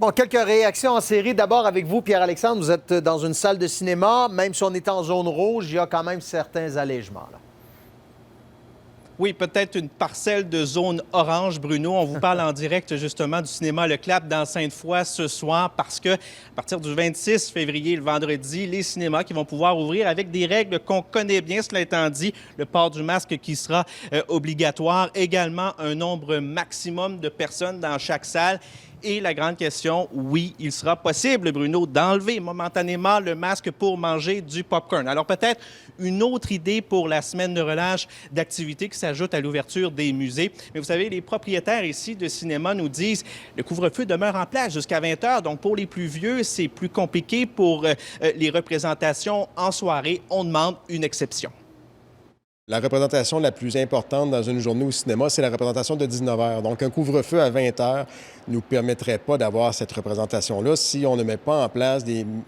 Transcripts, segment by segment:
Bon, quelques réactions en série. D'abord avec vous, Pierre-Alexandre. Vous êtes dans une salle de cinéma. Même si on est en zone rouge, il y a quand même certains allègements, là. Oui, peut-être une parcelle de zone orange, Bruno. On vous parle en direct, justement, du cinéma Le Clap dans Sainte-Foy ce soir parce que, à partir du 26 février, le vendredi, les cinémas qui vont pouvoir ouvrir avec des règles qu'on connaît bien, cela étant dit, le port du masque qui sera obligatoire, également un nombre maximum de personnes dans chaque salle. Et la grande question, oui, il sera possible, Bruno, d'enlever momentanément le masque pour manger du popcorn. Alors peut-être une autre idée pour la semaine de relâche d'activités qui s'ajoute à l'ouverture des musées. Mais vous savez, les propriétaires ici de cinéma nous disent le couvre-feu demeure en place jusqu'à 20 h. Donc pour les plus vieux, c'est plus compliqué. Pour les représentations en soirée, on demande une exception. La représentation la plus importante dans une journée au cinéma, c'est la représentation de 19 h. Donc, un couvre-feu à 20 h ne nous permettrait pas d'avoir cette représentation-là si on ne met pas en place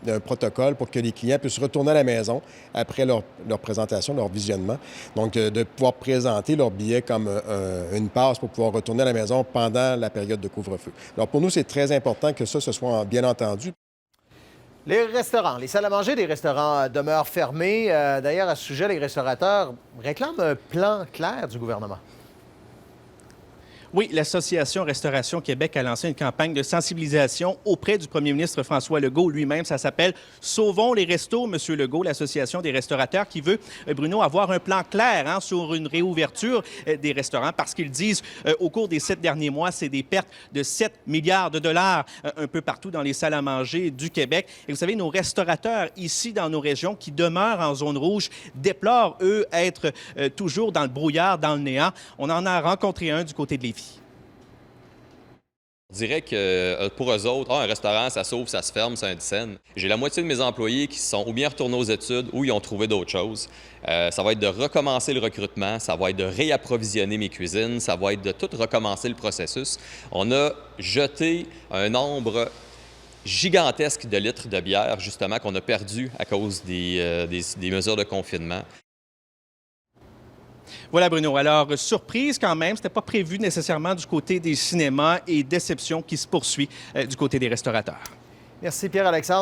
un protocole pour que les clients puissent retourner à la maison après leur présentation, leur visionnement. Donc, de pouvoir présenter leur billet comme une passe pour pouvoir retourner à la maison pendant la période de couvre-feu. Alors, pour nous, c'est très important que ça, ce soit bien entendu. Les restaurants, les salles à manger des restaurants demeurent fermées. D'ailleurs, à ce sujet, les restaurateurs réclament un plan clair du gouvernement. Oui, l'Association Restauration Québec a lancé une campagne de sensibilisation auprès du premier ministre François Legault lui-même. Ça s'appelle « Sauvons les restos », Monsieur Legault, l'Association des restaurateurs qui veut, Bruno, avoir un plan clair sur une réouverture des restaurants parce qu'ils disent au cours des 7 derniers mois, c'est des pertes de 7 milliards de dollars un peu partout dans les salles à manger du Québec. Et vous savez, nos restaurateurs ici dans nos régions qui demeurent en zone rouge déplorent, eux, être toujours dans le brouillard, dans le néant. On en a rencontré un du côté de Lévis. On dirait que pour eux autres, un restaurant, ça s'ouvre, ça se ferme, c'est un scène. J'ai la moitié de mes employés qui sont ou bien retournés aux études ou ils ont trouvé d'autres choses. Ça va être de recommencer le recrutement, ça va être de réapprovisionner mes cuisines, ça va être de tout recommencer le processus. On a jeté un nombre gigantesque de litres de bière, justement, qu'on a perdu à cause des mesures de confinement. Voilà, Bruno. Alors, surprise quand même, ce n'était pas prévu nécessairement du côté des cinémas et déception qui se poursuit du côté des restaurateurs. Merci, Pierre-Alexandre.